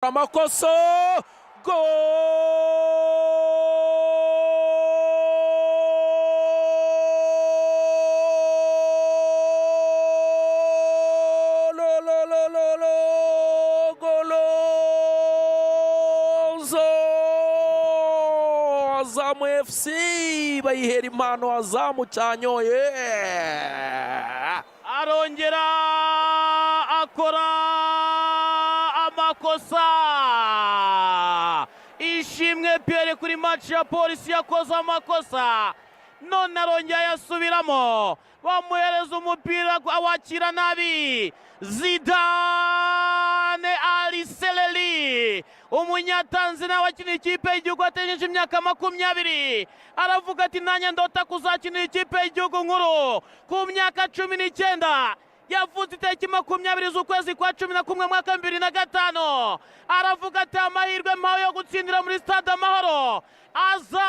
Amakosa gol Azamu FC bayihera impano Azamu cyanyoye arongera akora amakosa. Ishimwe Pierre kuri match ya Polisi yakoze amakosa none arongera yasubiramo bamuhereza umupira awakira nabi. Zidane Ali Seleli umunyatanzania wakina ikipe y'igihugu ategereje imyaka 20 aravuga ati nanjye ndota kuzakinira ikipe y'igihugu nkuru ku myaka 19. yavutse itariki 20 z'ukwezi kwa 11 mwaka 2005. aravuga ati amahirwe mpawe yo gutsindira muri stade Amahoro. Azamu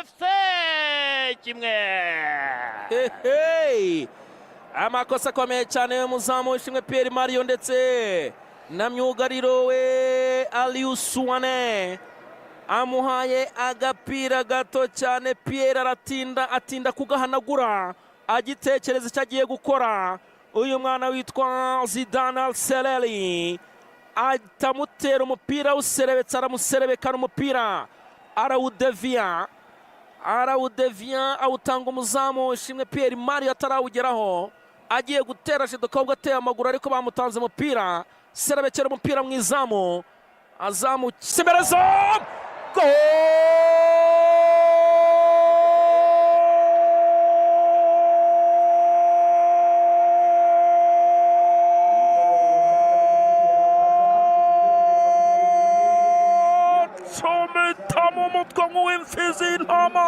FC kimwe. Amakosa akomeye cyane y'umuzamu Ishimwe Pierre Mario ndetse na myugariro we Aliou Souane amuhaye agapira gato cyane. Pierre atinda kugahanagura agitekereza icyo agiye gukora. uyu mwana witwa Zidane Ali Seleli atamutera umupira userebetse aramuserebekana umupira arawudevia awutanga umuzamu Ishimwe Pierre Mario atarawugeraho agiye gutera shidokobwa ateye amaguru ariko bamutanze umupira serebekera umupira mu izamu. Azamu Simerezo gol Chometamo mutwe nk'uw'imfizi y'intama.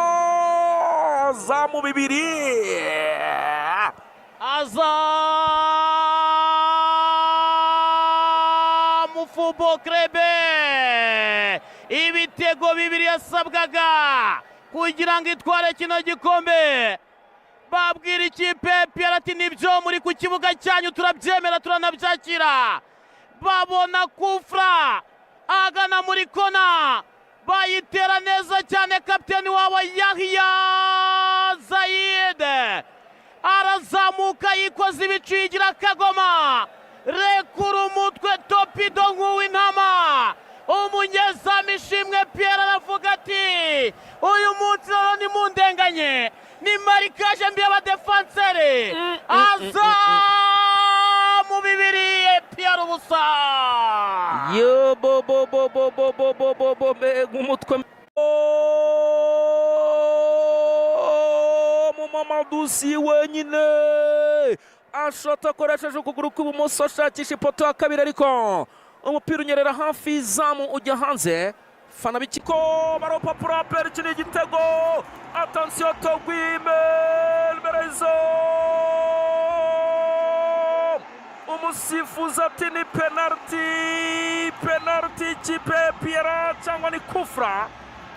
Azamu bibiri Azamu Football Club ibitego bibiri yasabwaga kugira ngo itware kino gikombe. babwira ikipe Pierre ati nibyo muri ku kibuga cyanyu turabyemera turanabyakira. babona kufra agana muri kona bayitera neza cyane. kapiteni wabo Yahya Zayed arazamuka yikoze ibicu yigira Kagoma rekura umutwe topido nk'uw'intama. umunyezamu Ishimwe Pierre aravuga ati uyu munsi rero ni mundenganye ni marikaje mbi y'abadefanseri. Azamu bibiri Pierre ubusa. yo bo umutwe mu Mamadusi wenyine ashota akoresheje ukuguru kw'ibumoso ashakisha ipoto ya kabiri ariko umupira unyerera hafi izamu ujya hanze. fana bikiko baropapura pera iki ni igitego. Attention Togwime Berezo umusifuzi ati ni penalty ikipe Pierre cyangwa ni kufra.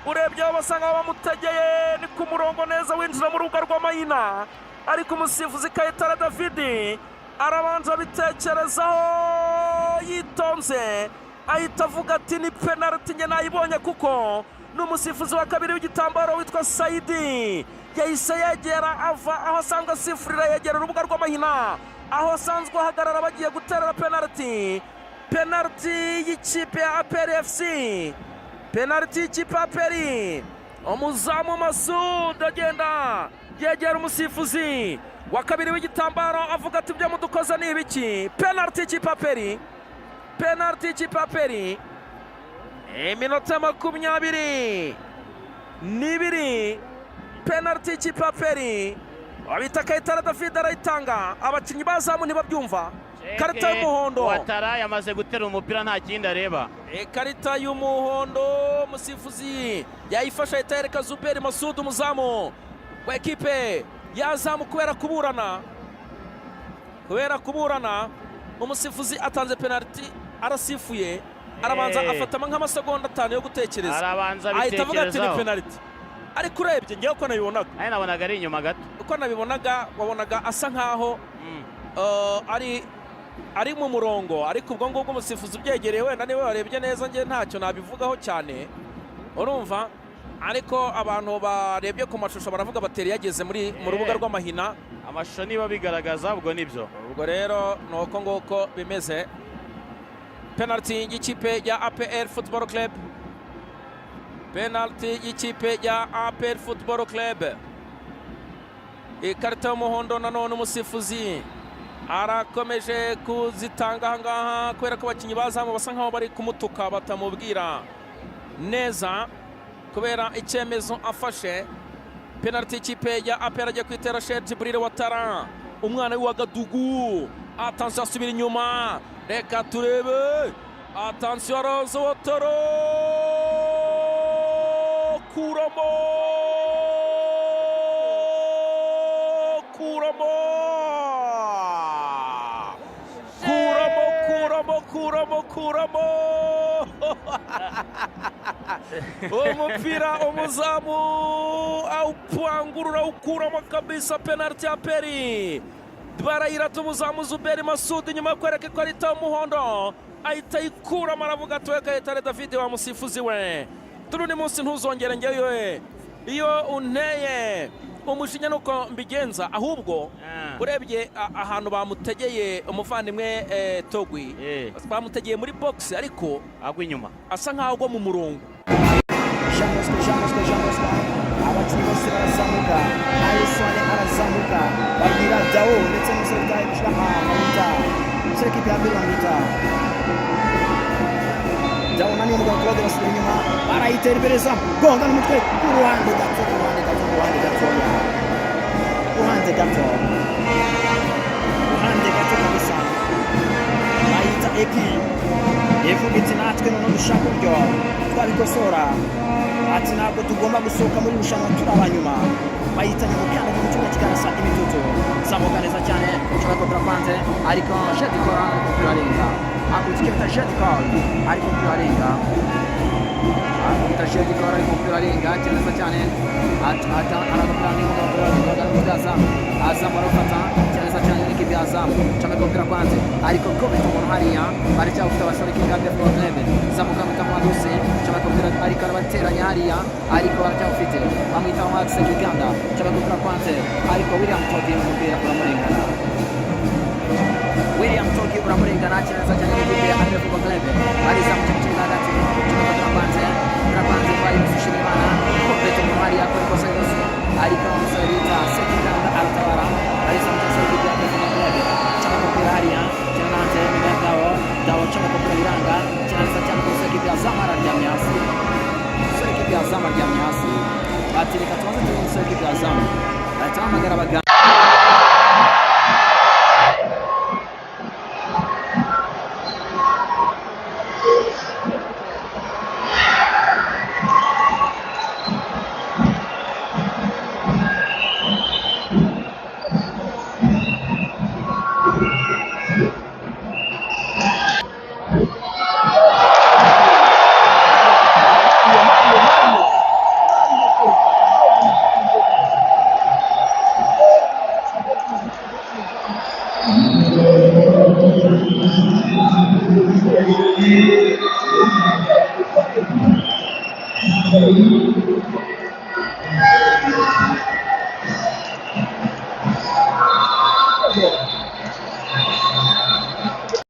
urebye aho basanga bamutegeye ni ku murongo neza winjira mu rubuga rw'Amayina ariko umusifuzi Kayitare David arabanza bitekerezaho yitonze ahita avuga ati ni penalty nge nayibonye kuko n'umusifuzi wa kabiri w'igitambaro witwa Saidi yahise yegera ava aho asanzwe asifurira yegera urubuga rw'Amahina aho asanzwe ahagarara bagiye guterera penalty y'ikipe ya APR FC. penalty y'ikipe ya APR. umuzamu Masud agenda yegera umusifuzi wa kabiri w'igitambaro avuga ati ibyo mudukoze ni ibiki. penalty y'ikipe ya APR. iminota 22 penalty y'ikipe ya APR. abita Kayitare David arayitanga abakinnyi bazamu ntibabyumva. karita y'umuhondo Watara yamaze gutera umupira nta kindi areba. karita y'umuhondo umusifuzi yayifasha itereka Zuberi Masud umuzamu wa ekipe yazamu kubera kuburana umusifuzi atanze penalty arasifuye arabanza afatama nk'amasegonda 5 yo gutekereza ahita avuga ati ni penalty. ariko urebye ngewe uko nabibonaga nabonaga ari inyuma gato uko nabibonaga wabonaga asa nkaho ari ari mu murongo, ariko ubwo ngubwo umusifuzi ubyegereye wenda niba warebye neza njye ntacyo nabivugaho cyane urumva, ariko abantu barebye ku mashusho baravuga bateri yageze mu rubuga rw'amahina. amashusho niba bigaragaza ubwo nibyo, ubwo rero ni uko nguko bimeze. Penalty y'ikipe ya APR Football Club, penalty y'ikipe ya APR Football Club. Ikarita y'umuhondo nanone umusifuzi arakomeje kuzitanga ahangaha kubera ko abakinnyi bazamu basa nkaho bari kumutuka batamubwira neza kubera icyemezo afashe. Penalty y'ikipe ya APR agiye kwitera Sheikh Djibril Ouattara, umwana w'Agadugu. Attention asubira inyuma, reka turebe. Attention araza Ouattara, kuramo umupira umuzamu awupangurura awukuramo kabisa. Penalty ya Peri barayirata umuzamu Zuberi Masudi nyuma yo kwereka ikarita y'umuhondo ahita yikuramo aravuga ati we Kayitare David wa musifuzi we, turundi munsi ntuzongere ngewe iyo unteye umujinya nuko mbigenza, ahubwo urebye ahantu bamutegeye umuvandimwe Togwi bamutegeye muri box ariko agwa inyuma asa nkaho agwa mu murongo. abakinnyi bose barazamuka, Alisson arazamuka, babwira Dao ndetse n'umusore Mamuta, umusore w'ikipe ya mbere Mamuta. Dao nani umugabo Claude basubira inyuma, barayitera imbere zamu, gonga n'umutwe ku ruhande gato kabisa. Bayita Eki ivuga iti natwe noneho dushaka uburyo twabikosora, ati ntabwo tugomba gusohoka muri rushanwa turi abanyuma. Bayitanye mu kana ku cyuma kikarasa imitutu, zamuka neza cyane ushobora kubura panze ariko Jedikora kurarenga, akurikiye bita Jedikora ariko kurarenga, Jedikora ariko kurarenga neza cyane. Arakora Azam arafata neza cyane n'ikipe ya Azam cyangwa kopera kwanze ariko kometa umuntu hariya baracyafite abasore k'ingabire for level zamuka mutamaduse cyangwa kopera ariko arabateranya hariya ariko baracyafite bamwita Max Uganda cyangwa kopera kwanze ariko William Togi umupira uramurengana, William Togi uramurengana neza cyane n'ikipe ya Angel for level ariza mu kibuga hagati cyangwa kopera kwanze bayi Mushimimana kometa umuntu hariya ko ikosa yose ariko umusore bita Sekiganda aratabara ariza mu kibuga cyangwa kopera hariya cyangwa hanze Dao cyangwa kopera biranga cyangwa cyane ko Sekiganda Azam aryamye hasi, Sekiganda Azam aryamye hasi, ati reka tubanze tumusore Sekiganda Azam ahita ahamagara abaganga.